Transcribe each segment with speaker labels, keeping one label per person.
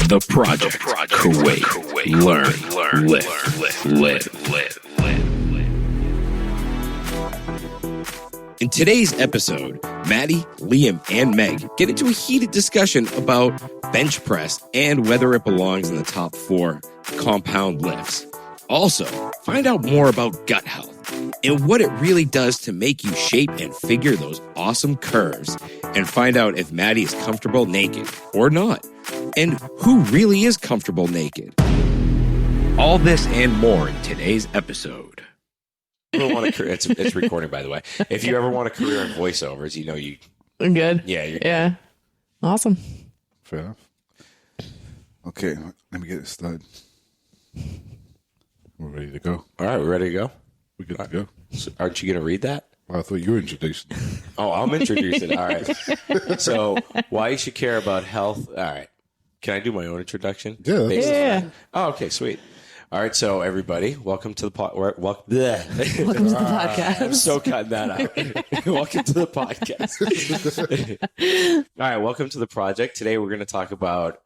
Speaker 1: The Project. Kuwait. Learn. Live. In today's episode, Mahdi, Liam, and Meg get into a heated discussion about bench press and whether it belongs in the top 4 compound lifts. Also, find out more about gut health and what it really does to make you shape and figure those awesome curves, and find out if Mahdi is comfortable naked or not, and who really is comfortable naked. All this and more in today's episode.
Speaker 2: It's recording, by the way. If you ever want a career in voiceovers, you know you.
Speaker 3: I'm good.
Speaker 2: Yeah, you're
Speaker 3: yeah.
Speaker 2: good.
Speaker 3: Awesome.
Speaker 4: Fair enough. Okay, let me get it started. We're ready to go.
Speaker 2: All right, we're ready to go.
Speaker 4: We're good to go.
Speaker 2: So aren't you going to read that?
Speaker 4: Well, I thought you were introducing.
Speaker 2: Oh, I'm introducing. All right. So, why you should care about health? All right. Can I do my own introduction?
Speaker 4: Yeah.
Speaker 3: Yeah.
Speaker 2: Oh, okay, sweet. All right, so everybody, welcome to the
Speaker 3: Welcome to the podcast.
Speaker 2: I'm so cutting that out. Welcome to the podcast. All right, welcome to the project. Today we're going to talk about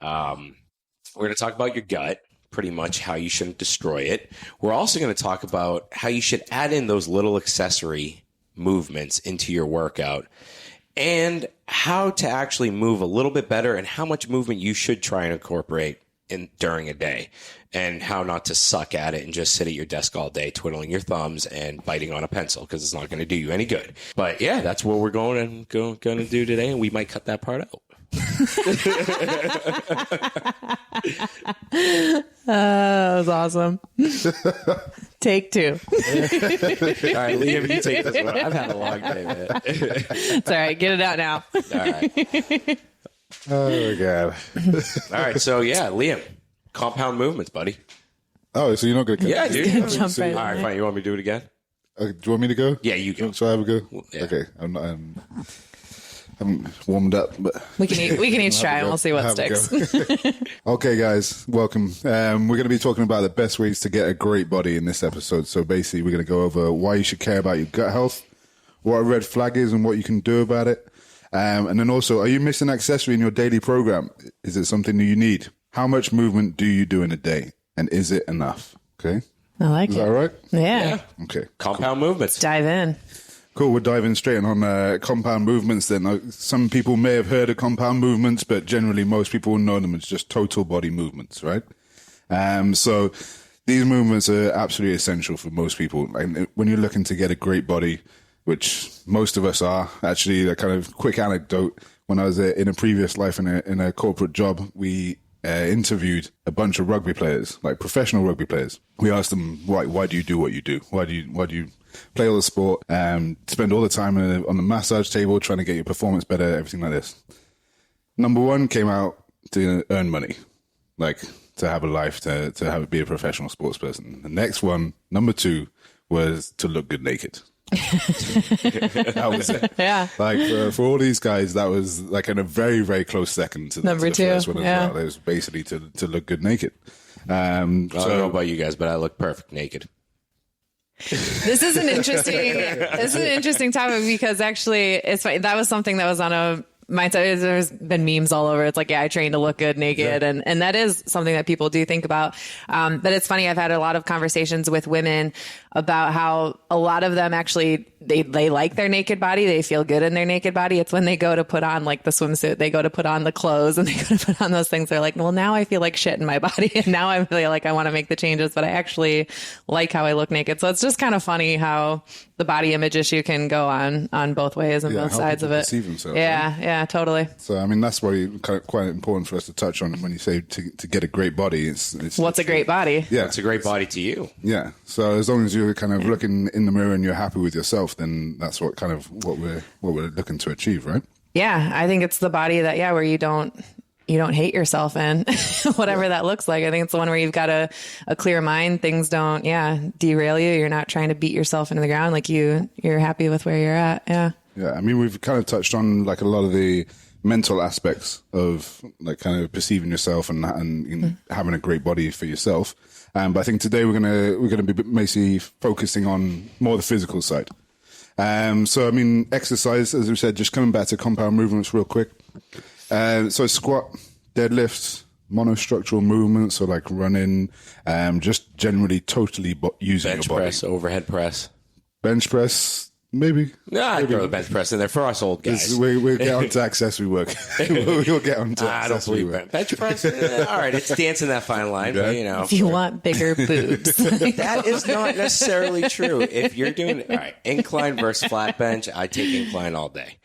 Speaker 2: your gut, pretty much how you shouldn't destroy it. We're also going to talk about how you should add in those little accessory movements into your workout, and how to actually move a little bit better, and how much movement you should try and incorporate during a day, and how not to suck at it and just sit at your desk all day twiddling your thumbs and biting on a pencil, because it's not going to do you any good. But yeah, that's what we're going to do today, and we might cut that part out.
Speaker 3: That was awesome. Take 2.
Speaker 2: All right, Liam, you take this one. I've had a long day, man.
Speaker 3: It's all right. Get it out now.
Speaker 2: All right.
Speaker 4: Oh, God.
Speaker 2: All right, so yeah, Liam, compound movements, buddy.
Speaker 4: Oh, so you're not going to...
Speaker 2: Yeah, dude.
Speaker 3: Jump right in.
Speaker 2: All right, fine. You want me to do it again?
Speaker 4: Do you want me to go?
Speaker 2: Yeah, you go.
Speaker 4: Shall I have a go?
Speaker 2: Yeah.
Speaker 4: Okay. I haven't warmed up, but...
Speaker 3: We can each try and we'll see what
Speaker 4: Have a
Speaker 3: sticks.
Speaker 4: go. Okay, guys, welcome. We're going to be talking about the best ways to get a great body in this episode. So basically, we're going to go over why you should care about your gut health, what a red flag is and what you can do about it. And then also, are you missing an accessory in your daily program? Is it something that you need? How much movement do you do in a day? And is it enough? Okay.
Speaker 3: I like
Speaker 4: Is
Speaker 3: it.
Speaker 4: that all right?
Speaker 3: Yeah.
Speaker 4: Okay.
Speaker 2: Compound movements.
Speaker 3: Dive in.
Speaker 4: Cool. We're diving straight in on compound movements then. Some people may have heard of compound movements, but generally most people know them as just total body movements, right? So these movements are absolutely essential for most people. And when you're looking to get a great body, which most of us are, actually, a kind of quick anecdote. When I was in a previous life in a corporate job, we interviewed a bunch of rugby players, like professional rugby players. We asked them, why do you do what you do? Why do you play all the sport, spend all the time on the massage table trying to get your performance better, everything like this? Number 1 came out to earn money, like to have a life, to be a professional sports person. The next one, number 2, was to look good naked. That was it.
Speaker 3: Yeah.
Speaker 4: Like for all these guys, that was like in a very, very close second to
Speaker 3: Number
Speaker 4: the
Speaker 3: 2.
Speaker 4: first one as
Speaker 3: Yeah.
Speaker 4: well. It was basically to look good naked.
Speaker 2: I don't know about you guys, but I look perfect naked.
Speaker 3: This is an interesting topic, because actually it's funny. That was something that was on a mindset. There's been memes all over. It's like, yeah, I train to look good naked.
Speaker 4: Yeah.
Speaker 3: And that is something that people do think about. But it's funny. I've had a lot of conversations with women about how a lot of them actually, they like their naked body. They feel good in their naked body. It's when they go to put on like the swimsuit, they go to put on the clothes, and they go to put on those things. They're like, well, now I feel like shit in my body. And now I feel like I want to make the changes, but I actually like how I look naked. So it's just kind of funny how the body image issue can go on both ways and both
Speaker 4: how
Speaker 3: sides of
Speaker 4: people
Speaker 3: it.
Speaker 4: perceive themselves,
Speaker 3: Yeah.
Speaker 4: right?
Speaker 3: Yeah, totally.
Speaker 4: So, I mean, that's why quite important for us to touch on when you say to get a great body. It's
Speaker 3: What's a great body?
Speaker 4: Yeah.
Speaker 2: It's a great body to you.
Speaker 4: Yeah. So as long as you're kind of looking in the mirror and you're happy with yourself, then that's what we're looking to achieve, right?
Speaker 3: Yeah, I think it's the body that, where you don't hate yourself in, whatever that looks like. I think it's the one where you've got a clear mind. Things don't, derail you. You're not trying to beat yourself into the ground. Like you're happy with where you're at. Yeah.
Speaker 4: Yeah. I mean, we've kind of touched on like a lot of the mental aspects of like kind of perceiving yourself and having a great body for yourself. But I think today we're gonna be basically focusing on more the physical side. So I mean, exercise, as we said, just coming back to compound movements real quick. So squat, deadlifts, monostructural movements, so like running, just generally totally using
Speaker 2: Bench
Speaker 4: your body.
Speaker 2: press, overhead press.
Speaker 4: Bench press, maybe.
Speaker 2: Yeah, I'd throw the bench press in there for us old guys.
Speaker 4: We'll get on to accessory work. We'll get on to
Speaker 2: I don't
Speaker 4: accessory
Speaker 2: believe
Speaker 4: work.
Speaker 2: bench press. All right, it's dancing that fine line, but you know.
Speaker 3: If you want bigger boobs.
Speaker 2: That is not necessarily true. If you're doing all right, incline versus flat bench, I take incline all day.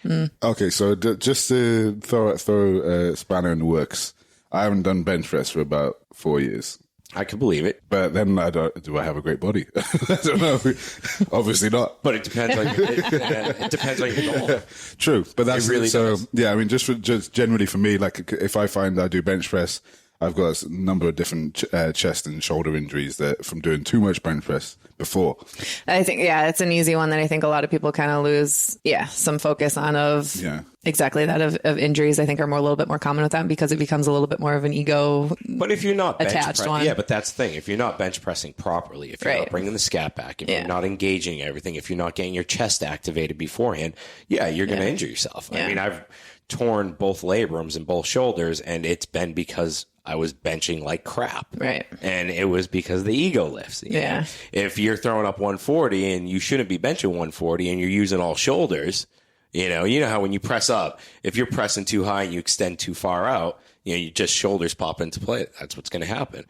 Speaker 4: Okay, so just to throw a spanner in the works, I haven't done bench press for about 4 years.
Speaker 2: I can believe it,
Speaker 4: But then do I have a great body? I don't know. Obviously not.
Speaker 2: but it depends on it depends on your goal.
Speaker 4: True, but that's
Speaker 2: It really
Speaker 4: so.
Speaker 2: does.
Speaker 4: Yeah, I mean, just generally for me, like if I find I do bench press, I've got a number of different chest and shoulder injuries that from doing too much bench press before.
Speaker 3: I think, it's an easy one that I think a lot of people kind of lose, some focus on of exactly that of injuries. I think are a little bit more common with that because it becomes a little bit more of an ego.
Speaker 2: But if you're not
Speaker 3: attached one.
Speaker 2: yeah, but that's the thing. If you're not bench pressing properly, if you're not bringing the scat back, if you're not engaging everything, if you're not getting your chest activated beforehand, you're going to injure yourself. I mean, I've torn both labrums and both shoulders, and it's been because I was benching like crap.
Speaker 3: Right.
Speaker 2: And it was because the ego lifts. You know? If you're throwing up 140 and you shouldn't be benching 140 and you're using all shoulders, you know how when you press up, if you're pressing too high and you extend too far out, you just shoulders pop into play. That's what's going to happen.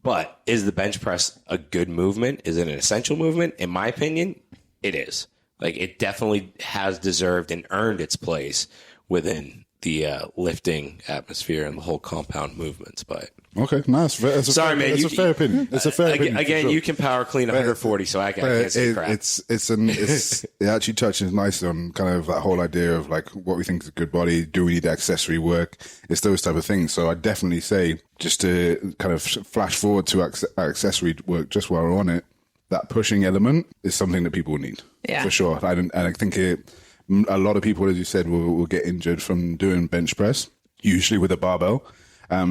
Speaker 2: But is the bench press a good movement? Is it an essential movement? In my opinion, it is. Like, it definitely has deserved and earned its place within the lifting atmosphere and the whole compound movements. But
Speaker 4: Okay, nice.
Speaker 2: Sorry, man.
Speaker 4: It's a fair opinion. It's a fair opinion.
Speaker 2: Again,
Speaker 4: for sure.
Speaker 2: you can power clean 140, so I can't say crap.
Speaker 4: It actually touches nicely on kind of that whole idea of like what we think is a good body. Do we need accessory work? It's those type of things. So I definitely say, just to kind of flash forward to accessory work, just while we're on it, that pushing element is something that people need for sure. And I think a lot of people, as you said, will get injured from doing bench press, usually with a barbell.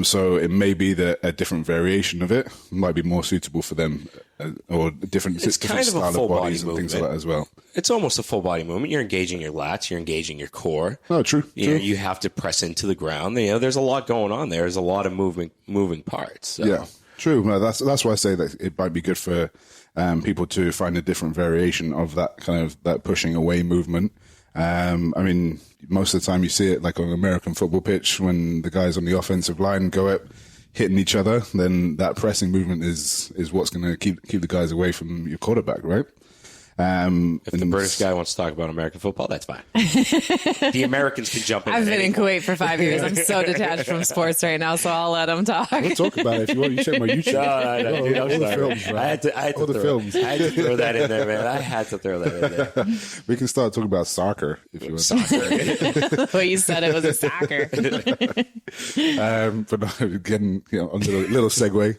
Speaker 4: So it may be that a different variation of it might be more suitable for them, or different
Speaker 2: kind of a
Speaker 4: style
Speaker 2: full
Speaker 4: of
Speaker 2: body
Speaker 4: bodies and things like
Speaker 2: movement.
Speaker 4: that as well.
Speaker 2: It's almost a full body movement. You're engaging your lats. You're engaging your core.
Speaker 4: Oh, true.
Speaker 2: You know, you have to press into the ground. You know, there's a lot going on there. There's a lot of moving parts. So.
Speaker 4: Yeah, true. No, that's why I say that it might be good for people to find a different variation of that kind of that pushing away movement. I mean, most of the time you see it like on an American football pitch when the guys on the offensive line go up hitting each other, then that pressing movement is what's going to keep the guys away from your quarterback, right?
Speaker 2: If the British guy wants to talk about American football, that's fine. The Americans can jump in.
Speaker 3: I've been in Kuwait for 5 years. I'm so detached from sports right now, so I'll let them talk.
Speaker 4: We'll talk about it if you want. You check my YouTube.
Speaker 2: No, dude,
Speaker 4: all the films, right?
Speaker 2: I had to throw that in there, man. I had to throw that in there.
Speaker 4: We can start talking about soccer if you want.
Speaker 3: Well, you said it was a soccer.
Speaker 4: But no, getting on a little segue.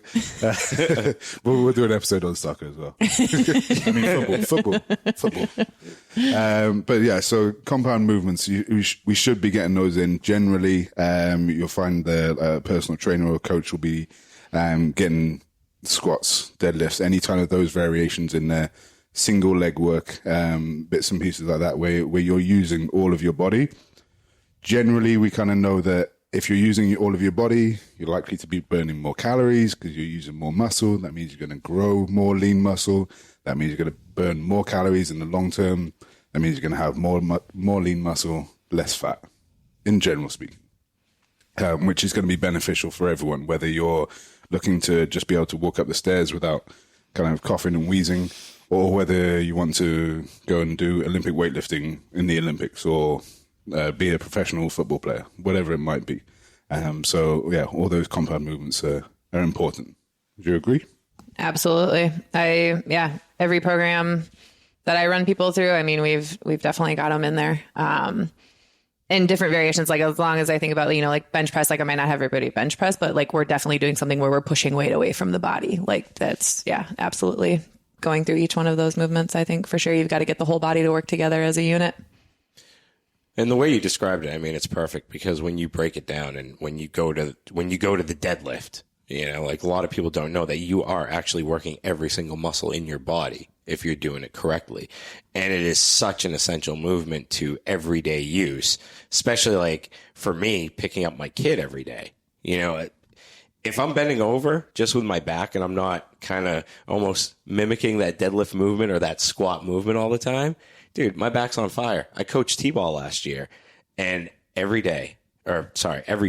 Speaker 4: We'll do an episode on soccer as well. I mean football. But yeah, so compound movements, we should be getting those in. Generally, you'll find the personal trainer or coach will be getting squats, deadlifts, any kind of those variations in there. Single leg work, bits and pieces like that, where you're using all of your body. Generally, we kind of know that if you're using all of your body, you're likely to be burning more calories because you're using more muscle. That means you're going to grow more lean muscle. That means you're going to burn more calories in the long term. That means you're going to have more lean muscle, less fat, in general speaking, which is going to be beneficial for everyone, whether you're looking to just be able to walk up the stairs without kind of coughing and wheezing, or whether you want to go and do Olympic weightlifting in the Olympics, or be a professional football player, whatever it might be. So yeah, all those compound movements are important. Do you agree?
Speaker 3: Absolutely. Every program that I run people through, I mean, we've definitely got them in there. In different variations, like as long as I think about, like bench press, like I might not have everybody bench press, but like we're definitely doing something where we're pushing weight away from the body. Like that's, absolutely going through each one of those movements. I think for sure you've got to get the whole body to work together as a unit.
Speaker 2: And the way you described it, I mean, it's perfect because when you break it down and when you go to the deadlift, like a lot of people don't know that you are actually working every single muscle in your body if you're doing it correctly. And it is such an essential movement to everyday use, especially like for me, picking up my kid every day. if I'm bending over just with my back and I'm not kind of almost mimicking that deadlift movement or that squat movement all the time, dude, my back's on fire. I coached T-ball last year, and every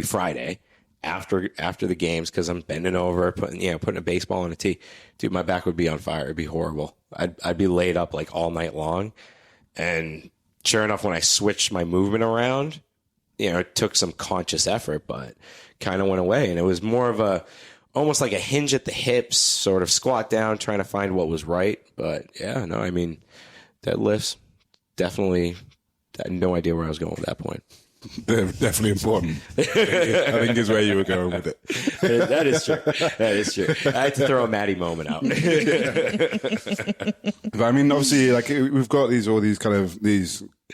Speaker 2: Friday after the games, because I'm bending over, putting a baseball on a tee, dude, my back would be on fire. It'd be horrible. I'd be laid up like all night long. And sure enough, when I switched my movement around, it took some conscious effort, but kind of went away. And it was more of almost like a hinge at the hips, sort of squat down, trying to find what was right. But yeah, no, I mean, deadlifts, definitely, I had no idea where I was going at that point.
Speaker 4: They're definitely important. I think is where you were going with it.
Speaker 2: That is true. That is true. I had to throw a Mahdi moment out.
Speaker 4: But I mean, obviously, like we've got all these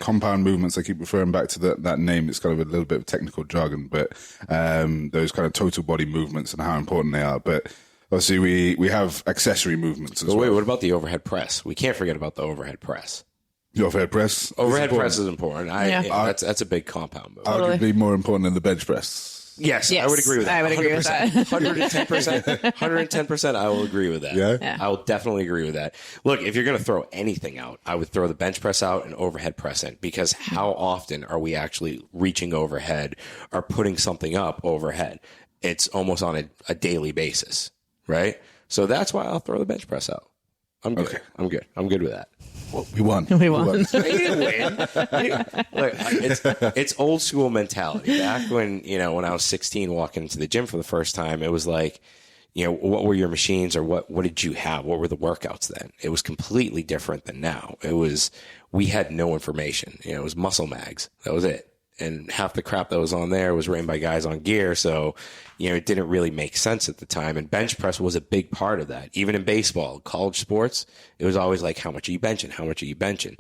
Speaker 4: compound movements. I keep referring back to that name. It's kind of a little bit of technical jargon, but those kind of total body movements and how important they are. But obviously, we have accessory movements as well.
Speaker 2: Wait, what about the overhead press? We can't forget about the overhead press.
Speaker 4: The overhead press?
Speaker 2: Overhead press is important. That's a big compound move.
Speaker 4: Arguably more important than the bench press.
Speaker 2: Yes, I would agree with that.
Speaker 3: I would agree with that.
Speaker 2: 110%. 110%. I will agree with that.
Speaker 4: Yeah?
Speaker 2: I will definitely agree with that. Look, if you're going to throw anything out, I would throw the bench press out and overhead press in, because how often are we actually reaching overhead or putting something up overhead? It's almost on a daily basis, right? So that's why I'll throw the bench press out. I'm good.
Speaker 4: Okay.
Speaker 2: I'm good with that.
Speaker 4: Well, we won.
Speaker 3: We won.
Speaker 2: You didn't win. Look, it's old school mentality. Back when I was 16, walking into the gym for the first time, it was like, what were your machines, or what did you have? What were the workouts then? It was completely different than now. We had no information. It was muscle mags. That was it. And half the crap that was on there was written by guys on gear. So, it didn't really make sense at the time. And bench press was a big part of that. Even in baseball, college sports, it was always like, how much are you benching? How much are you benching?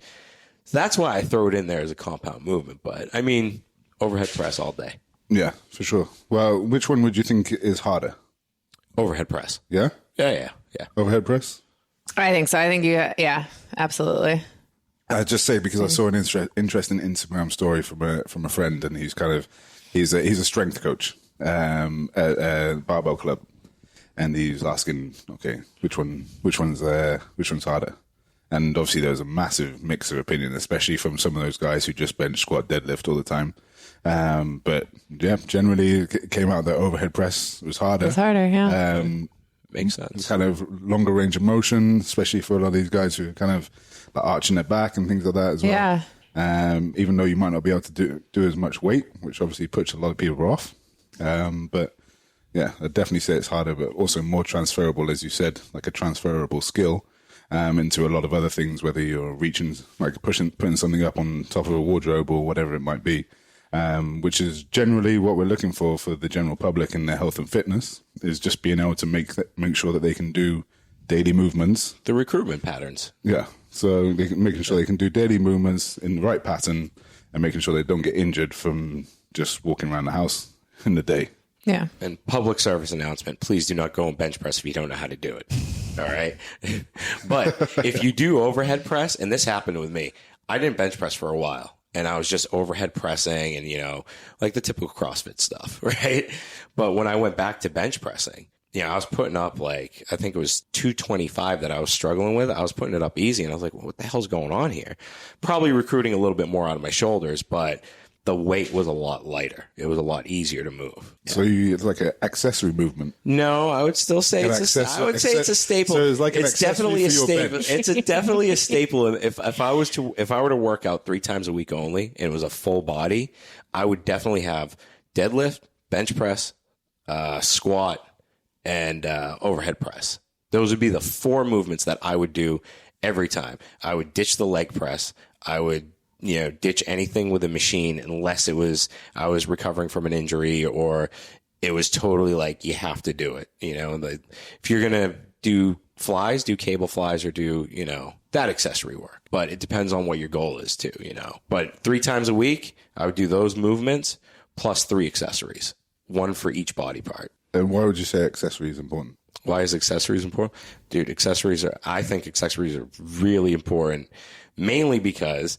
Speaker 2: So that's why I throw it in there as a compound movement. But I mean, overhead press all day.
Speaker 4: Yeah, for sure. Well, which one would you think is harder?
Speaker 2: Overhead press.
Speaker 4: Yeah?
Speaker 2: Yeah.
Speaker 4: Overhead press?
Speaker 3: I think so. I think absolutely.
Speaker 4: I just say because I saw an interesting Instagram story from a friend, and he's a strength coach at a barbell club, and he's asking, okay, which one's harder? And obviously there's a massive mix of opinion, especially from some of those guys who just bench, squat, deadlift all the time. But yeah, generally it came out that overhead press was harder.
Speaker 3: It's harder, yeah.
Speaker 2: Makes sense.
Speaker 4: Kind of longer range of motion, especially for a lot of these guys who are kind of like arching their back and things like that as well.
Speaker 3: Yeah.
Speaker 4: Even though you might not be able to do as much weight, which obviously puts a lot of people off. But yeah, I'd definitely say it's harder, but also more transferable, as you said, like a transferable skill into a lot of other things, whether you're reaching, like putting something up on top of a wardrobe or whatever it might be. Which is generally what we're looking for the general public in their health and fitness, is just being able to make sure that they can do daily movements.
Speaker 2: The recruitment patterns.
Speaker 4: Yeah. So making sure they can do daily movements in the right pattern, and making sure they don't get injured from just walking around the house in the day.
Speaker 3: Yeah.
Speaker 2: And public service announcement, please do not go and bench press if you don't know how to do it. All right. But if you do overhead press, and this happened with me, I didn't bench press for a while. And I was just overhead pressing and, like the typical CrossFit stuff, right? But when I went back to bench pressing, I was putting up I think it was 225 that I was struggling with. I was putting it up easy, and I was like, what the hell's going on here? Probably recruiting a little bit more out of my shoulders, but the weight was a lot lighter. It was a lot easier to move.
Speaker 4: So it's like an accessory movement.
Speaker 2: No, I would still say it's a staple.
Speaker 4: So it's like
Speaker 2: it's definitely a staple.
Speaker 4: Bench.
Speaker 2: It's definitely a staple. If I were to work out 3 times a week only, and it was a full body, I would definitely have deadlift, bench press, squat, and overhead press. Those would be the 4 movements that I would do every time. I would ditch the leg press. I would ditch anything with a machine unless I was recovering from an injury, or it was totally like, you have to do it. If you're going to do flies, do cable flies, or do, that accessory work. But it depends on what your goal is too, But 3 times a week, I would do those movements plus 3 accessories, 1 for each body part.
Speaker 4: And why would you say accessory is important?
Speaker 2: Why is accessories important? Dude, I think accessories are really important, mainly because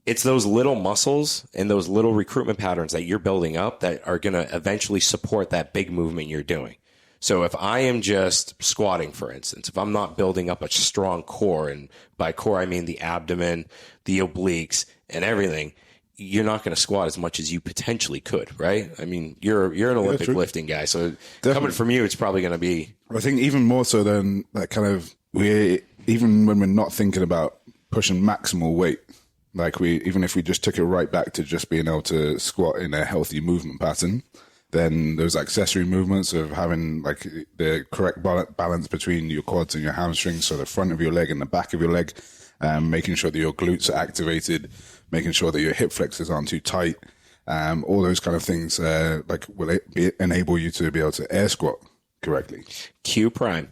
Speaker 2: it's those little muscles and those little recruitment patterns that you're building up that are going to eventually support that big movement you're doing. So if I am just squatting, for instance, if I'm not building up a strong core, and by core I mean the abdomen, the obliques, and everything, you're not going to squat as much as you potentially could, right? I mean, you're an Olympic lifting guy, so coming from you, it's probably going to be.
Speaker 4: I think even more so than that kind of even when we're not thinking about pushing maximal weight, like even if we just took it right back to just being able to squat in a healthy movement pattern, then those accessory movements of having like the correct balance between your quads and your hamstrings, so the front of your leg and the back of your leg, making sure that your glutes are activated, making sure that your hip flexors aren't too tight, all those kind of things like will enable you to be able to air squat correctly.
Speaker 2: Q prime.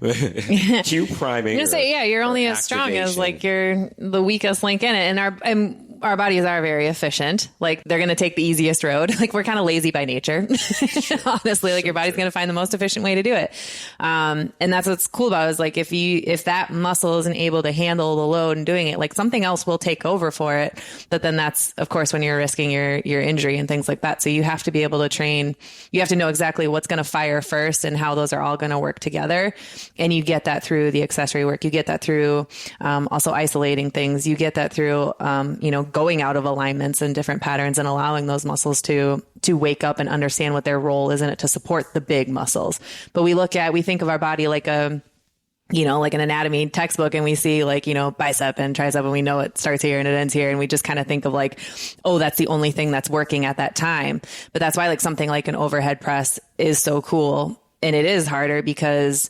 Speaker 2: Q priming.
Speaker 3: I'm gonna say, yeah, you're only as strong as like you're the weakest link in it. And our bodies are very efficient. Like they're going to take the easiest road. Like we're kind of lazy by nature, honestly. Like your body's going to find the most efficient way to do it. And that's what's cool about it is like if that muscle isn't able to handle the load and doing it, like something else will take over for it. But then that's of course when you're risking your injury and things like that. So you have to be able to train. You have to know exactly what's going to fire first and how those are all going to work together. And you get that through the accessory work. You get that through also isolating things. You get that through going out of alignments and different patterns and allowing those muscles to wake up and understand what their role is in it to support the big muscles. But we think of our body like like an anatomy textbook, and we see like, bicep and tricep, and we know it starts here and it ends here. And we just kind of think of like, oh, that's the only thing that's working at that time. But that's why like something like an overhead press is so cool. And it is harder because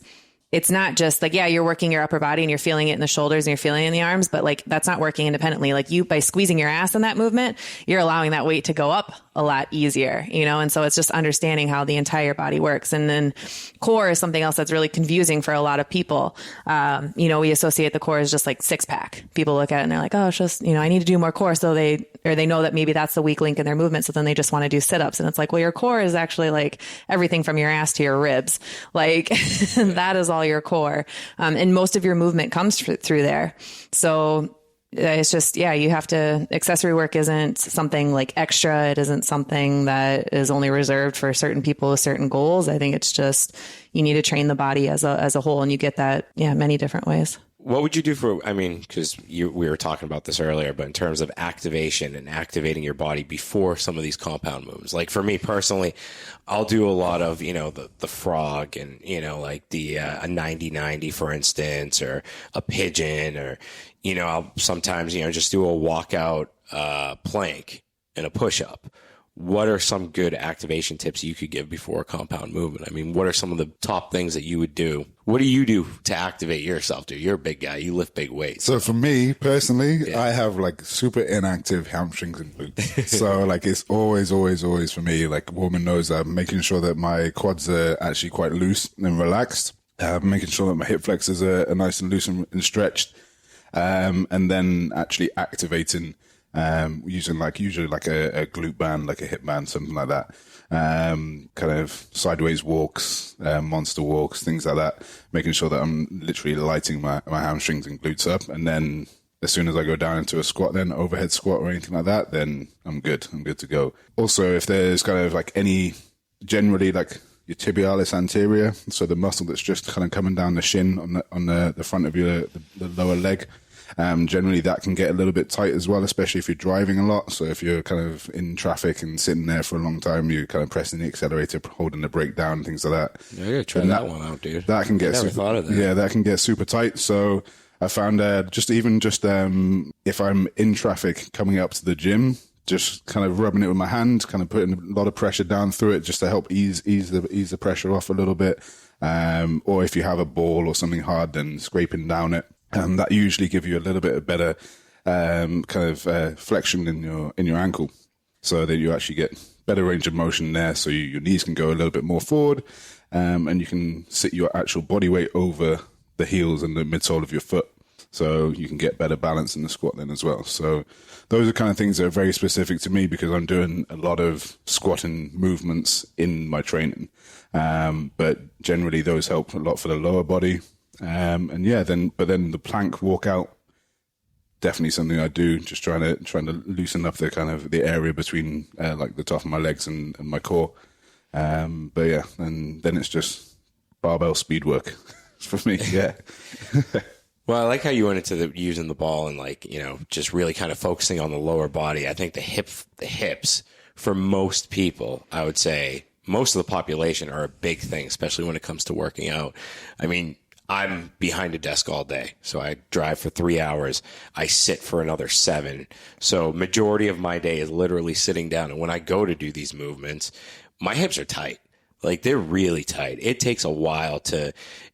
Speaker 3: it's not just like, yeah, you're working your upper body and you're feeling it in the shoulders and you're feeling it in the arms, but like that's not working independently. Like by squeezing your ass in that movement, you're allowing that weight to go up a lot easier, and so it's just understanding how the entire body works. And then core is something else that's really confusing for a lot of people. We associate the core as just like six pack. People look at it and they're like, oh, it's just, I need to do more core. So they know that maybe that's the weak link in their movement. So then they just want to do sit-ups. And it's like, well, your core is actually like everything from your ass to your ribs. Like that is all your core. And most of your movement comes through there. So it's just, you have to, accessory work isn't something like extra. It isn't something that is only reserved for certain people with certain goals. I think it's just, you need to train the body as a whole, and you get that, many different ways.
Speaker 2: What would you do because we were talking about this earlier, but in terms of activation and activating your body before some of these compound moves, like for me personally, I'll do a lot of, the frog and, like the, a 90-90, for instance, or a pigeon, or, I'll sometimes, just do a walkout, plank and a push up. What are some good activation tips you could give before a compound movement? I mean, what are some of the top things that you would do? What do you do to activate yourself, dude? You're a big guy. You lift big weights.
Speaker 4: So for me personally, I have like super inactive hamstrings and glutes. So like it's always for me, like woman knows that I'm making sure that my quads are actually quite loose and relaxed. Making sure that my hip flexors are nice and loose and stretched. And then actually activating using usually a glute band, like a hip band, something like that. Kind of sideways walks, monster walks, things like that. Making sure that I'm literally lighting my hamstrings and glutes up. And then as soon as I go down into a squat, then overhead squat or anything like that, then I'm good. I'm good to go. Also, if there's kind of like generally like your tibialis anterior, so the muscle that's just kind of coming down the shin on the front of the lower leg, generally that can get a little bit tight as well, especially if you're driving a lot. So if you're kind of in traffic and sitting there for a long time, you're kind of pressing the accelerator, holding the brake down, things like that.
Speaker 2: Yeah, I gotta try that one out, dude.
Speaker 4: That can get
Speaker 2: thought of that.
Speaker 4: Yeah, that can get super tight. So I found if I'm in traffic coming up to the gym, just kind of rubbing it with my hand, kind of putting a lot of pressure down through it just to help ease the pressure off a little bit. Or if you have a ball or something hard, then scraping down it. That usually give you a little bit of better flexion in your ankle, so that you actually get better range of motion there. So your knees can go a little bit more forward, and you can sit your actual body weight over the heels and the midsole of your foot, so you can get better balance in the squat then as well. So those are kind of things that are very specific to me because I'm doing a lot of squatting movements in my training. But generally those help a lot for the lower body. But then the plank walkout definitely something I do. Just trying to loosen up the kind of the area between like the top of my legs and my core. But yeah, and then it's just barbell speed work for me. Yeah.
Speaker 2: Well, I like how you went into using the ball and like, you know, just really kind of focusing on the lower body. I think the hips for most people, I would say most of the population are a big thing, especially when it comes to working out. I mean, I'm behind a desk all day. So I drive for 3 hours. I sit for another 7. So majority of my day is literally sitting down. And when I go to do these movements, my hips are tight. Like they're really tight. It takes a while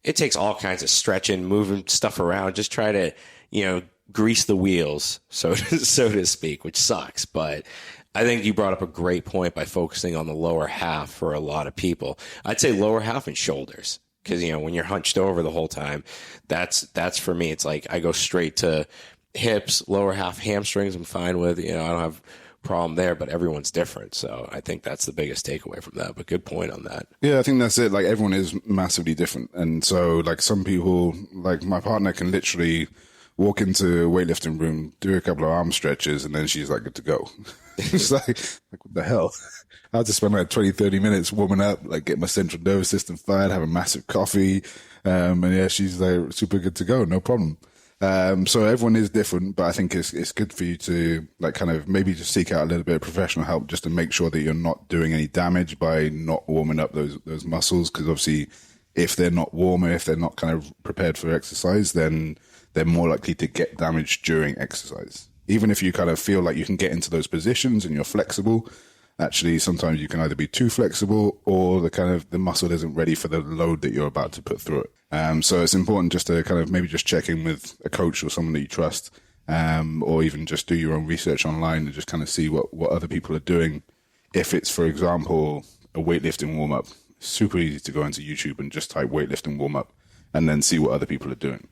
Speaker 2: it takes all kinds of stretching, moving stuff around, just try to, you know, grease the wheels, so to speak, which sucks. But I think you brought up a great point by focusing on the lower half for a lot of people. I'd say lower half and shoulders. Because, you know, when you're hunched over the whole time, that's for me. It's like I go straight to hips, lower half, hamstrings. I'm fine with, you know, I don't have a problem there, but everyone's different. So I think that's the biggest takeaway from that. But good point on that.
Speaker 4: Yeah, I think that's it. Like everyone is massively different. And so like some people, like my partner can literally walk into a weightlifting room, do a couple of arm stretches, and then she's like good to go. It's like what the hell? I just spend like 20, 30 minutes warming up, like get my central nervous system fired, have a massive coffee. And yeah, she's like super good to go. No problem. So everyone is different, but I think it's good for you to like kind of maybe just seek out a little bit of professional help just to make sure that you're not doing any damage by not warming up those muscles. Cause obviously if they're not warm, if they're not kind of prepared for exercise, then they're more likely to get damaged during exercise. Even if you kind of feel like you can get into those positions and you're flexible, actually sometimes you can either be too flexible or the muscle isn't ready for the load that you're about to put through it. So it's important just to kind of maybe just check in with a coach or someone that you trust, or even just do your own research online and just kind of see what other people are doing. If it's, for example, a weightlifting warm up, super easy to go into YouTube and just type weightlifting warm up and then see what other people are doing.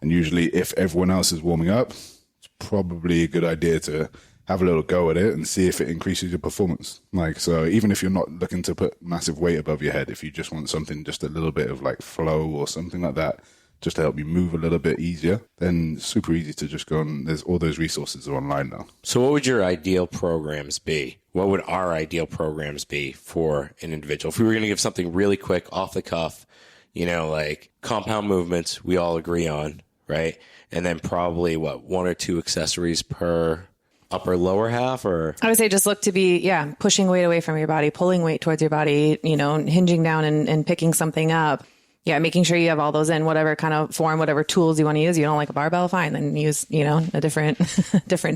Speaker 4: And usually if everyone else is warming up, it's probably a good idea to have a little go at it and see if it increases your performance. Like, so even if you're not looking to put massive weight above your head, if you just want something, just a little bit of like flow or something like that, just to help you move a little bit easier, then it's super easy to just go and there's all those resources are online now.
Speaker 2: So what would your ideal programs be? What would our ideal programs be for an individual? If we were going to give something really quick off the cuff, you know, like compound movements, we all agree on, right? And then probably 1 or 2 accessories per upper lower half, or
Speaker 3: I would say just look to be, pushing weight away from your body, pulling weight towards your body, you know, hinging down and picking something up. Yeah. Making sure you have all those in whatever kind of form, whatever tools you want to use. You don't like a barbell, fine. Then use, you know, a different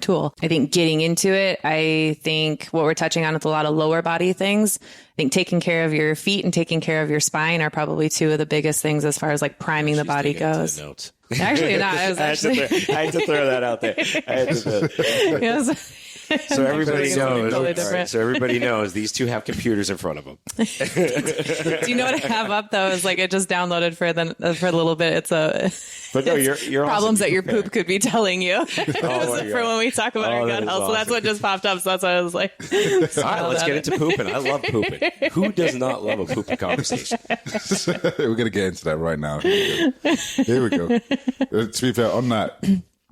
Speaker 3: tool. I think getting into it, I think what we're touching on with a lot of lower body things, I think taking care of your feet and taking care of your spine are probably 2 of the biggest things as far as like priming the body goes. Actually, not. I had
Speaker 2: to throw that out there.
Speaker 3: Yes.
Speaker 2: So everybody knows. Totally right, so everybody knows these 2 have computers in front of them.
Speaker 3: Do you know what I have up though? Is like it just downloaded for a little bit. It's
Speaker 2: but no, you're
Speaker 3: problems
Speaker 2: awesome.
Speaker 3: that your poop could be telling you for when we talk about our gut health. Awesome. So that's what just popped up. So that's why I was like,
Speaker 2: all right, let's get into pooping. I love pooping. Who does not love a pooping conversation?
Speaker 4: We're gonna get into that right now. Here we go. To be fair, on that.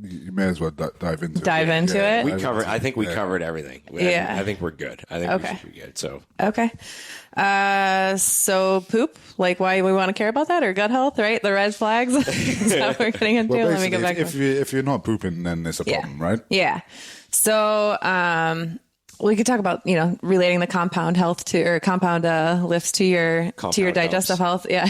Speaker 4: You may as well dive into
Speaker 3: it.
Speaker 2: We covered. I think we covered everything. I think we're good. I think we should be good. So
Speaker 3: okay. So poop, like why we want to care about that, or gut health, right? The red flags. Is that what we're getting into?
Speaker 4: Well,
Speaker 3: let me go back.
Speaker 4: If you're not pooping, then it's a problem, right?
Speaker 3: Yeah. So we could talk about, you know, relating the compound health to, or compound lifts to your digestive health. Yeah.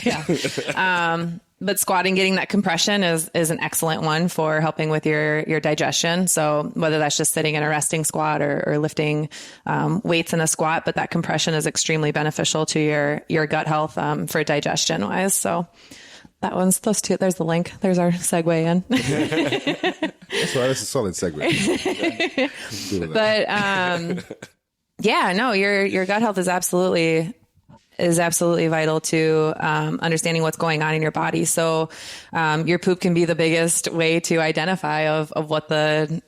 Speaker 3: But squatting, getting that compression is an excellent one for helping with your digestion. So whether that's just sitting in a resting squat or lifting weights in a squat, but that compression is extremely beneficial to your gut health for digestion wise. So that one's those 2. There's the link. There's our segue in.
Speaker 4: That's right. That's a solid segue.
Speaker 3: But your gut health is absolutely vital to understanding what's going on in your body. So your poop can be the biggest way to identify of what the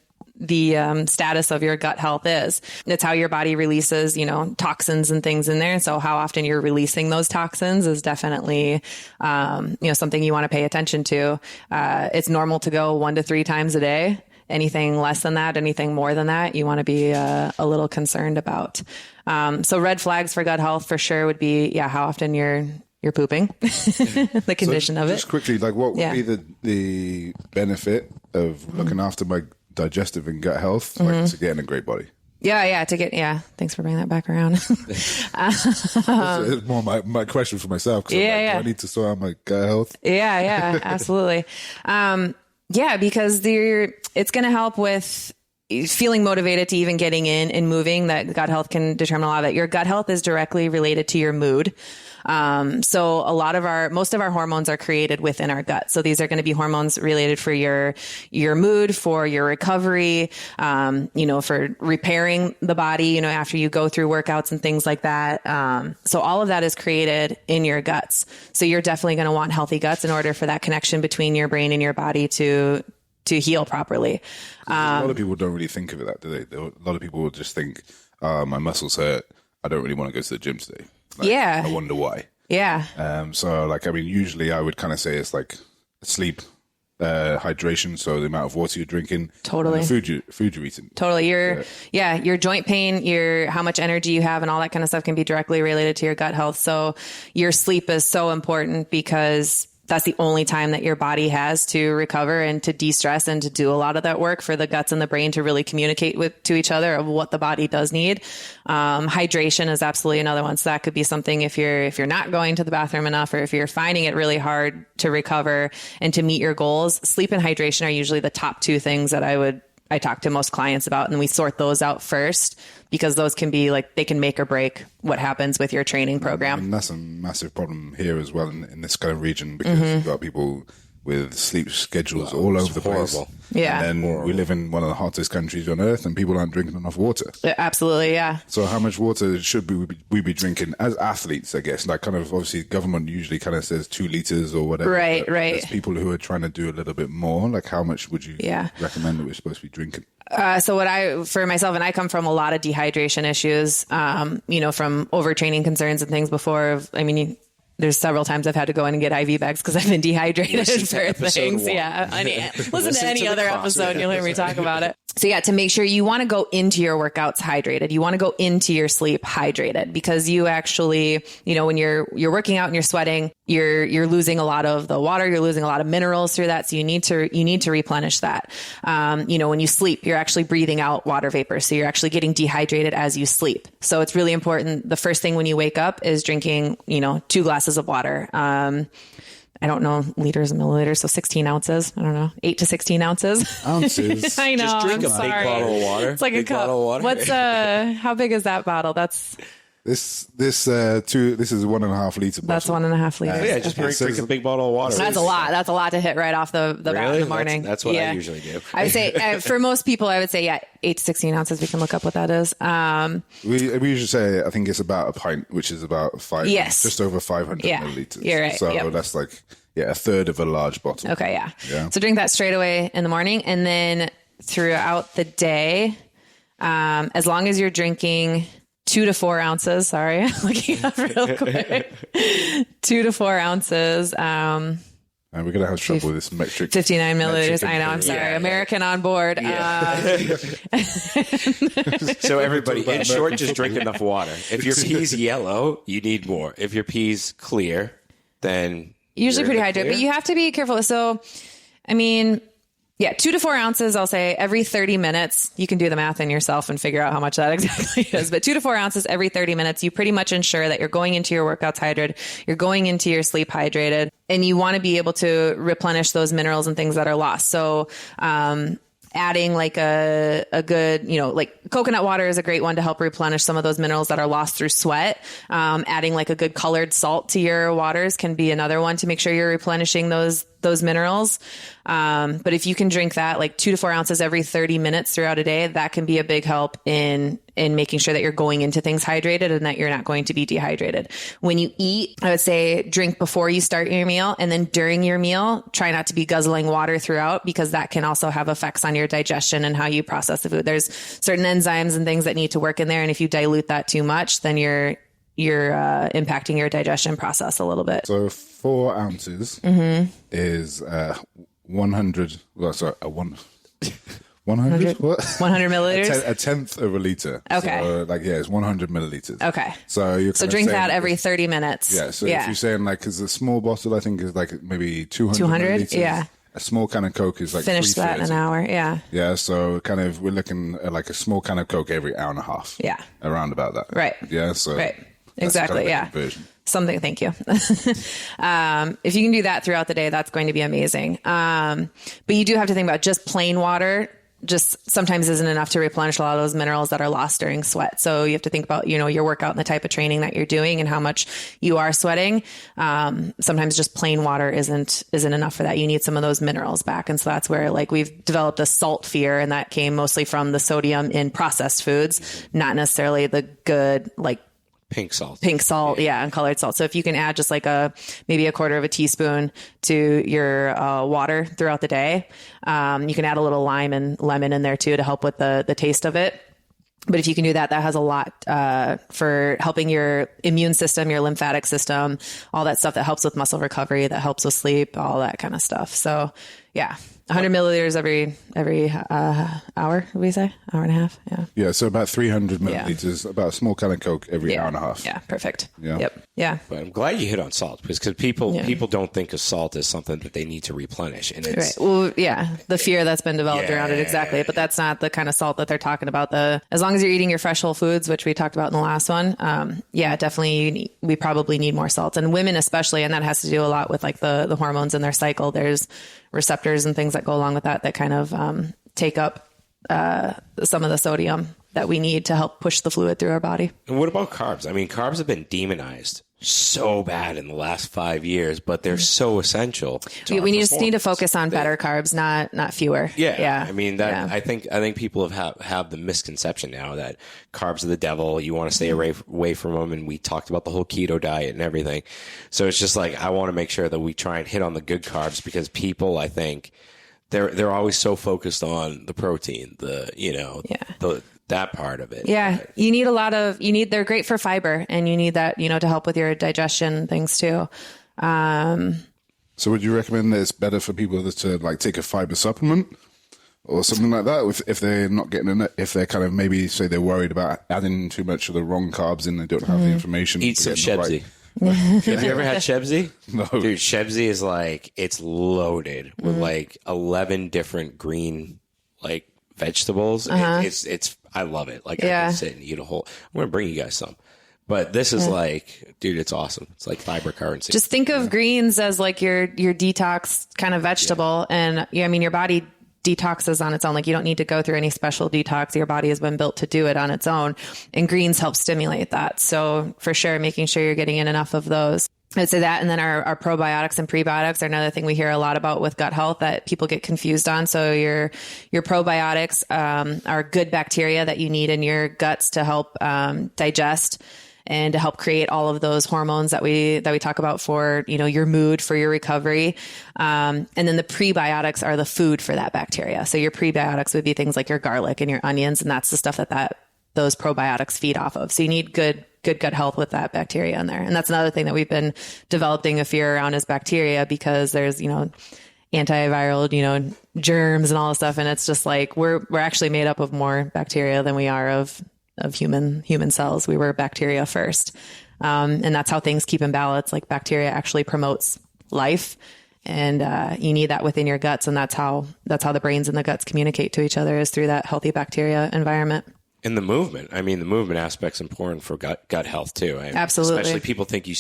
Speaker 3: status of your gut health is. It's how your body releases, you know, toxins and things in there. So how often you're releasing those toxins is definitely, something you want to pay attention to. It's normal to go 1 to 3 times a day. Anything less than that, anything more than that, you want to be a little concerned about. So red flags for gut health for sure would be, how often you're pooping, the condition of it.
Speaker 4: Just quickly, like what would be the benefit of looking after my digestive and gut health, like to getting a great body?
Speaker 3: Thanks for bringing that back around.
Speaker 4: It's more my question for myself. Do I need to sort out my gut health?
Speaker 3: Yeah, absolutely. Because it's going to help with feeling motivated to even getting in and moving. That gut health can determine a lot of it. Your gut health is directly related to your mood. So most of our hormones are created within our gut. So these are going to be hormones related for your mood, for your recovery, for repairing the body, after you go through workouts and things like that. So all of that is created in your guts. So you're definitely going to want healthy guts in order for that connection between your brain and your body to heal properly.
Speaker 4: A lot of people don't really think of it that, do they? A lot of people will just think, my muscles hurt. I don't really want to go to the gym today. I wonder why.
Speaker 3: Yeah.
Speaker 4: Usually I would kind of say it's like sleep, hydration. So the amount of water you're drinking.
Speaker 3: Totally.
Speaker 4: And the food you're eating.
Speaker 3: Totally. Your joint pain, how much energy you have and all that kind of stuff can be directly related to your gut health. So your sleep is so important because that's the only time that your body has to recover and to de-stress and to do a lot of that work for the guts and the brain to really communicate to each other of what the body does need. Hydration is absolutely another one. So that could be something if you're not going to the bathroom enough, or if you're finding it really hard to recover and to meet your goals. Sleep and hydration are usually the top two things that I talk to most clients about, and we sort those out first because those can be they can make or break what happens with your training program.
Speaker 4: And that's a massive problem here as well in this kind of region, because you've got people with sleep schedules all over the place.
Speaker 3: Yeah.
Speaker 4: And then we live in one of the hottest countries on earth and people aren't drinking enough water.
Speaker 3: Absolutely, yeah.
Speaker 4: So how much water should we be drinking as athletes, I guess? Like kind of obviously government usually kind of says 2 liters or whatever.
Speaker 3: Right.
Speaker 4: There's people who are trying to do a little bit more. Like how much would you recommend that we're supposed to be drinking?
Speaker 3: So for myself, and I come from a lot of dehydration issues, from overtraining concerns and things before. There's several times I've had to go in and get IV bags because I've been dehydrated for things. 1. Yeah. Listen to any other episode and you'll hear me talk about it. So to make sure you want to go into your workouts hydrated, you want to go into your sleep hydrated, because you actually, when you're working out and you're sweating, you're losing a lot of the water, you're losing a lot of minerals through that. So you need to replenish that. When you sleep, you're actually breathing out water vapor. So you're actually getting dehydrated as you sleep. So it's really important. The first thing when you wake up is drinking, 2 glasses of water. I don't know liters and milliliters, so 16 ounces. I don't know, 8 to 16 ounces.
Speaker 4: Ounces.
Speaker 3: I know.
Speaker 2: Just drink
Speaker 3: I'm
Speaker 2: a
Speaker 3: sorry.
Speaker 2: big bottle of water.
Speaker 3: It's like a cup.
Speaker 2: Bottle of water.
Speaker 3: What's how big is that bottle? This
Speaker 4: is 1.5 liter.
Speaker 3: That's 1.5 liters.
Speaker 2: Just drink a big bottle of water.
Speaker 3: That's a lot. That's a lot to hit right off the bat in the morning.
Speaker 2: That's what I usually do.
Speaker 3: I would say for most people, 8 to 16 ounces. We can look up what that is.
Speaker 4: We usually say I think it's about a pint, which is about just over 500 milliliters.
Speaker 3: You're right.
Speaker 4: So that's a third of a large bottle.
Speaker 3: Okay, yeah. So drink that straight away in the morning, and then throughout the day, as long as you're drinking 2 to 4 ounces. Sorry, looking up real quick. 2 to 4 ounces.
Speaker 4: And we're going to have trouble with this metric.
Speaker 3: 59 milliliters. I know. I'm sorry.
Speaker 2: Yeah.
Speaker 3: American on board.
Speaker 2: So everybody, in short, just drink enough water. If your pee's yellow, you need more. If your pee's clear, then
Speaker 3: usually pretty hydrated, but you have to be careful. So, 2 to 4 ounces, I'll say every 30 minutes. You can do the math in yourself and figure out how much that exactly is. But 2 to 4 ounces every 30 minutes, you pretty much ensure that you're going into your workouts hydrated, you're going into your sleep hydrated, and you want to be able to replenish those minerals and things that are lost. So, adding a good, coconut water is a great one to help replenish some of those minerals that are lost through sweat. Adding a good colored salt to your waters can be another one to make sure you're replenishing those minerals. But if you can drink that 2 to 4 ounces every 30 minutes throughout a day, that can be a big help in making sure that you're going into things hydrated and that you're not going to be dehydrated. When you eat, I would say drink before you start your meal, and then during your meal, try not to be guzzling water throughout, because that can also have effects on your digestion and how you process the food. There's certain enzymes and things that need to work in there. And if you dilute that too much, then you're impacting your digestion process a little bit.
Speaker 4: So 4 ounces is 100. Well, sorry, 100? What?
Speaker 3: 100 milliliters?
Speaker 4: A tenth of a liter.
Speaker 3: Okay.
Speaker 4: So, it's 100 milliliters.
Speaker 3: Okay.
Speaker 4: So you're
Speaker 3: So drink that every 30 minutes.
Speaker 4: Yeah. So if you're saying because a small bottle, I think is like maybe 200
Speaker 3: 200?
Speaker 4: milliliters.
Speaker 3: Yeah.
Speaker 4: A small can of Coke is like
Speaker 3: Finish that in an hour. Yeah.
Speaker 4: Yeah. So kind of we're looking at like a small can of Coke every hour and a half.
Speaker 3: Yeah.
Speaker 4: Around about that.
Speaker 3: Right.
Speaker 4: Yeah. So
Speaker 3: right.
Speaker 4: that's
Speaker 3: Exactly.
Speaker 4: kind of
Speaker 3: Yeah. Something. Thank you. If you can do that throughout the day, that's going to be amazing. But you do have to think about just plain water. Just sometimes isn't enough to replenish a lot of those minerals that are lost during sweat. So you have to think about, your workout and the type of training that you're doing and how much you are sweating. Sometimes just plain water isn't enough for that. You need some of those minerals back. And so that's where we've developed a salt fear, and that came mostly from the sodium in processed foods, not necessarily the good,
Speaker 2: Pink salt.
Speaker 3: Yeah, and colored salt. So if you can add just maybe a quarter of a teaspoon to your water throughout the day, you can add a little lime and lemon in there too to help with the taste of it. But if you can do that, that has a lot for helping your immune system, your lymphatic system, all that stuff that helps with muscle recovery, that helps with sleep, all that kind of stuff. So yeah. 100 milliliters every hour, would we say? Hour and a half? Yeah.
Speaker 4: Yeah, so about 300 milliliters, about a small can of Coke every hour and a half.
Speaker 3: Yeah, perfect.
Speaker 4: Yeah.
Speaker 3: Yep. Yeah.
Speaker 2: But I'm glad you hit on salt because people don't think of salt as something that they need to replenish. And it's
Speaker 3: right. Well, yeah, the fear that's been developed around it. Exactly. But that's not the kind of salt that they're talking about. As long as you're eating your fresh whole foods, which we talked about in the last one. Definitely we probably need more salt, and women especially. And that has to do a lot with the hormones in their cycle. There's receptors and things that go along with that kind of take up some of the sodium that we need to help push the fluid through our body.
Speaker 2: And what about carbs? I mean, carbs have been demonized so bad in the last 5 years, but they're so essential.
Speaker 3: We just need to focus on better carbs, not fewer.
Speaker 2: Yeah. I mean, I think people have the misconception now that carbs are the devil. You want to stay away from them. And we talked about the whole keto diet and everything. So it's just I want to make sure that we try and hit on the good carbs because people, I think, they're always so focused on the protein, that part of it.
Speaker 3: Yeah. You need they're great for fiber, and you need that, to help with your digestion things too.
Speaker 4: So would you recommend that it's better for people to take a fiber supplement or something like that if they're not getting it, if they're kind of maybe say they're worried about adding too much of the wrong carbs in, they don't have the information.
Speaker 2: Eat some Shebzi. Have you ever had Shebzi?
Speaker 4: No.
Speaker 2: Dude, Shebzi is it's loaded with 11 different green vegetables. It's I love it. I can sit and eat a whole. I'm gonna bring you guys some. But this is dude, it's awesome. It's like fiber currency.
Speaker 3: Just think of greens as your detox kind of vegetable. And your body detoxes on its own. You don't need to go through any special detox. Your body has been built to do it on its own. And greens help stimulate that. So for sure, making sure you're getting in enough of those. I'd say that. And then our probiotics and prebiotics are another thing we hear a lot about with gut health that people get confused on. So your probiotics are good bacteria that you need in your guts to help digest and to help create all of those hormones that we talk about for, your mood, for your recovery. And then the prebiotics are the food for that bacteria. So your prebiotics would be things like your garlic and your onions. And that's the stuff that those probiotics feed off of. So you need good gut health with that bacteria in there. And that's another thing that we've been developing a fear around is bacteria, because there's, antiviral, germs and all this stuff. And it's just we're actually made up of more bacteria than we are of human cells. We were bacteria first. And that's how things keep in balance. Bacteria actually promotes life, and you need that within your guts. And that's how the brains and the guts communicate to each other, is through that healthy bacteria environment.
Speaker 2: And the movement. I mean, the movement aspect's important for gut health too.
Speaker 3: Absolutely.
Speaker 2: Especially people think you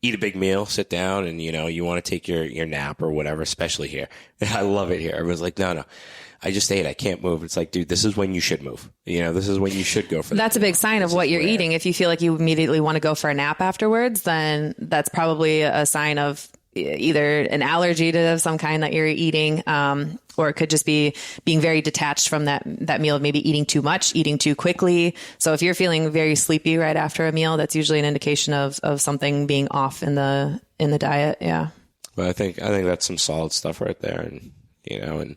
Speaker 2: eat a big meal, sit down, and you want to take your nap or whatever, especially here. I love it here. Everyone's like, no, I just ate. I can't move. It's dude, this is when you should move. This is when you should go for that.
Speaker 3: That's a big sign of what you're eating. If you feel like you immediately want to go for a nap afterwards, then that's probably a sign of either an allergy to some kind that you're eating, or it could just be being very detached from that meal, maybe eating too much, eating too quickly. So if you're feeling very sleepy right after a meal, that's usually an indication of something being off in the diet. Yeah.
Speaker 2: But I think that's some solid stuff right there. And, and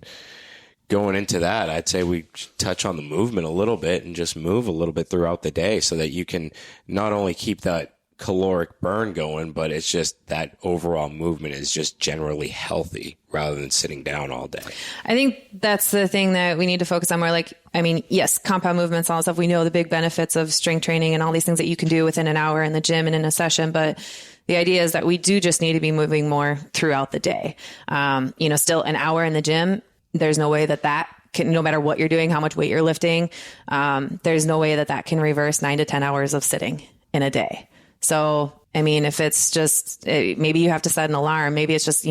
Speaker 2: going into that, I'd say we touch on the movement a little bit and just move a little bit throughout the day so that you can not only keep that caloric burn going, but it's just that overall movement is just generally healthy rather than sitting down all day.
Speaker 3: I think that's the thing that we need to focus on more. Like, I mean, yes, compound movements, all that stuff. We know the big benefits of strength training and all these things that you can do within an hour in the gym and in a session. But the idea is that we do just need to be moving more throughout the day. Still an hour in the gym, there's no way that can, no matter what you're doing, how much weight you're lifting, there's no way that can reverse 9 to 10 hours of sitting in a day. So, I mean, if it's just, maybe you have to set an alarm, maybe it's just,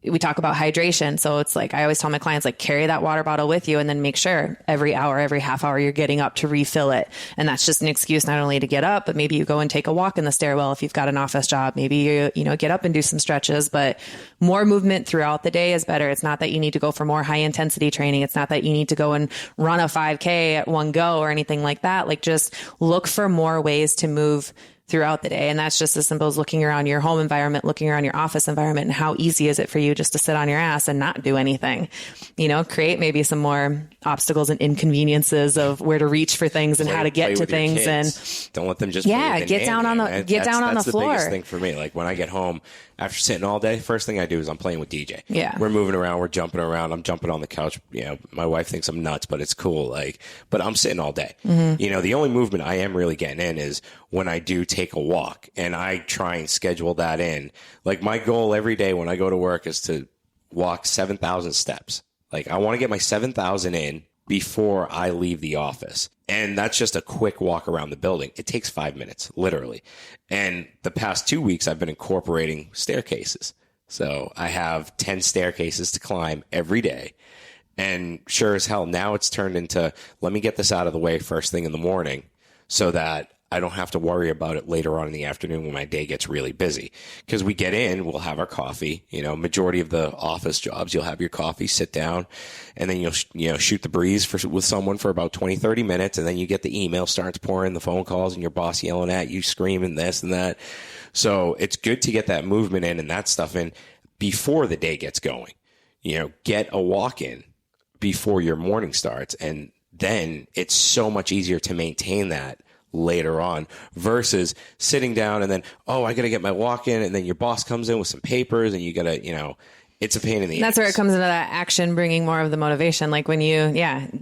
Speaker 3: we talk about hydration. So it's like, I always tell my clients, like, carry that water bottle with you and then make sure every hour, every half hour, you're getting up to refill it. And that's just an excuse not only to get up, but maybe you go and take a walk in the stairwell if you've got an office job. Maybe you get up and do some stretches, but more movement throughout the day is better. It's not that you need to go for more high intensity training. It's not that you need to go and run a 5K at one go or anything like that. Like, just look for more ways to move throughout the day. And that's just as simple as looking around your home environment, looking around your office environment, and how easy is it for you just to sit on your ass and not do anything, create maybe some more obstacles and inconveniences of where to reach for things and how to get to things. And
Speaker 2: don't let them just,
Speaker 3: get down on the floor.
Speaker 2: That's the biggest thing for me. Like, when I get home after sitting all day, first thing I do is I'm playing with DJ.
Speaker 3: Yeah.
Speaker 2: We're moving around. We're jumping around. I'm jumping on the couch. My wife thinks I'm nuts, but it's cool. But I'm sitting all day. Mm-hmm. The only movement I am really getting in is when I do take a walk, and I try and schedule that in. Like, my goal every day when I go to work is to walk 7,000 steps. Like, I want to get my 7,000 in before I leave the office. And that's just a quick walk around the building. It takes 5 minutes, literally. And the past 2 weeks, I've been incorporating staircases. So I have 10 staircases to climb every day. And sure as hell, now it's turned into, let me get this out of the way first thing in the morning so that I don't have to worry about it later on in the afternoon when my day gets really busy. Because we get in, we'll have our coffee. Majority of the office jobs, you'll have your coffee, sit down, and then you'll shoot the breeze with someone for about 20, 30 minutes, and then you get the email starts pouring, the phone calls, and your boss yelling at you, screaming this and that. So it's good to get that movement in and that stuff in before the day gets going. Get a walk in before your morning starts, and then it's so much easier to maintain that later on versus sitting down and then, I got to get my walk in, and then your boss comes in with some papers and you got to, it's a pain in the ass.
Speaker 3: That's where it comes into that action, bringing more of the motivation. Like, when you,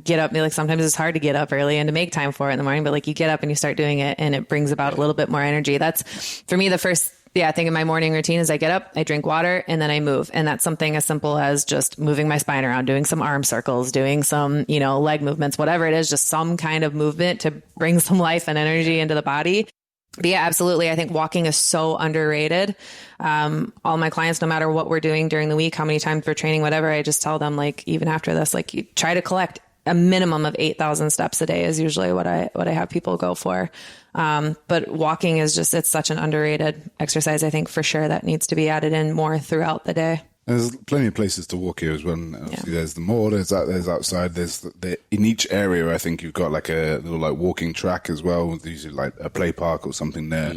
Speaker 3: get up, like, sometimes it's hard to get up early and to make time for it in the morning, but like, you get up and you start doing it and it brings about a little bit more energy. That's for me, the first thing in my morning routine is I get up, I drink water, and then I move. And that's something as simple as just moving my spine around, doing some arm circles, doing some, leg movements, whatever it is, just some kind of movement to bring some life and energy into the body. But yeah, absolutely. I think walking is so underrated. All my clients, no matter what we're doing during the week, how many times we're training, whatever, I just tell them, like, even after this, like, you try to collect a minimum of 8,000 steps a day is usually what I have people go for. But walking is just, it's such an underrated exercise. I think for sure that needs to be added in more throughout the day.
Speaker 4: And there's plenty of places to walk here as well. Obviously, there's the mall, there's outside, there's in each area. I think you've got like a little walking track as well. There's usually like a play park or something there.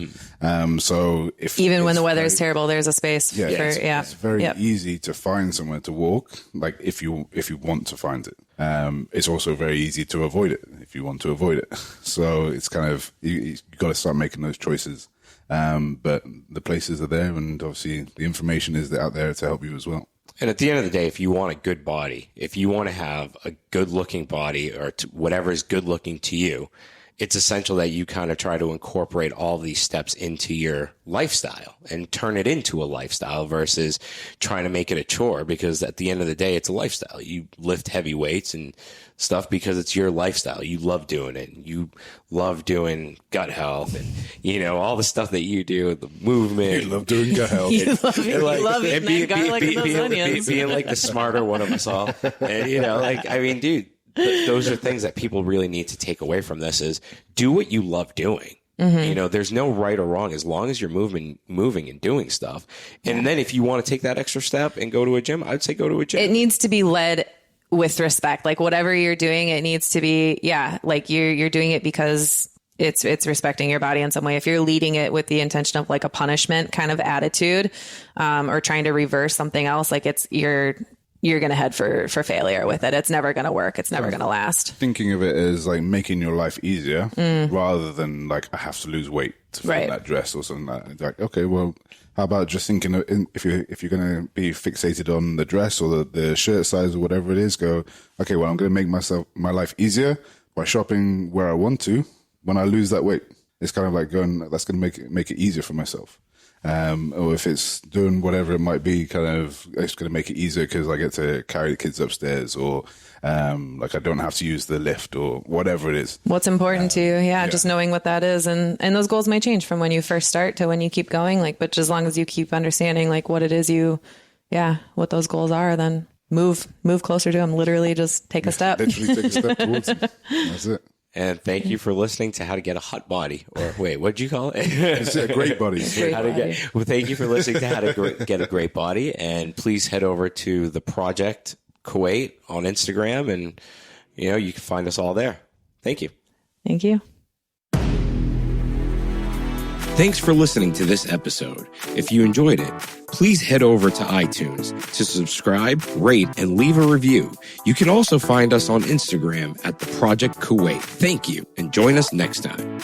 Speaker 4: So if
Speaker 3: even when the weather is terrible, there's a space.
Speaker 4: It's very easy to find somewhere to walk. Like, if you want to find it, it's also very easy to avoid it if you want to avoid it. So it's kind of you've got to start making those choices. But the places are there, and obviously the information is out there to help you as well.
Speaker 2: And at the end of the day, if you want a good body, if you want to have a good looking body, or whatever is good looking to you, it's essential that you kind of try to incorporate all these steps into your lifestyle and turn it into a lifestyle versus trying to make it a chore, because at the end of the day, it's a lifestyle. You lift heavy weights and stuff because it's your lifestyle. You love doing it. You love doing gut health and, all the stuff that you do, the movement.
Speaker 4: You love doing gut health.
Speaker 3: You love eating that garlic and those onions.
Speaker 2: Being like the smarter one of us all. And, dude, those are things that people really need to take away from this is do what you love doing. Mm-hmm. There's no right or wrong as long as you're moving and doing stuff. And then if you want to take that extra step and go to a gym, I'd say go to a gym.
Speaker 3: It needs to be led with respect. Like, whatever you're doing, it needs to be, like you're doing it because it's respecting your body in some way. If you're leading it with the intention of like a punishment kind of attitude, or trying to reverse something else, like you're going to head for failure with it. It's never going to work. It's never going to last.
Speaker 4: Thinking of it as like making your life easier rather than like I have to lose weight to fit that dress or something like that. It's like, okay, well, how about just thinking of, if you're going to be fixated on the dress or the shirt size or whatever it is, go, okay, well, I'm going to make my life easier by shopping where I want to when I lose that weight. It's kind of like going, that's going to make it easier for myself. Or if it's doing whatever it might be, kind of, it's going to make it easier because I get to carry the kids upstairs, or like I don't have to use the lift or whatever it is.
Speaker 3: What's important to you. Just knowing what that is. And those goals may change from when you first start to when you keep going, like, but as long as you keep understanding like what it is what those goals are, then move closer to them. Literally just take a step.
Speaker 4: Literally take a step towards them. That's it.
Speaker 2: And thank you for listening to How to Get a Hot Body. Or wait, what'd you call it?
Speaker 4: It's a great body.
Speaker 2: Well, thank you for listening to How to Get a Great Body. And please head over to the Project Kuwait on Instagram, and you can find us all there. Thank you.
Speaker 3: Thank you.
Speaker 1: Thanks for listening to this episode. If you enjoyed it, please head over to iTunes to subscribe, rate, and leave a review. You can also find us on Instagram at The Project Kuwait. Thank you, and join us next time.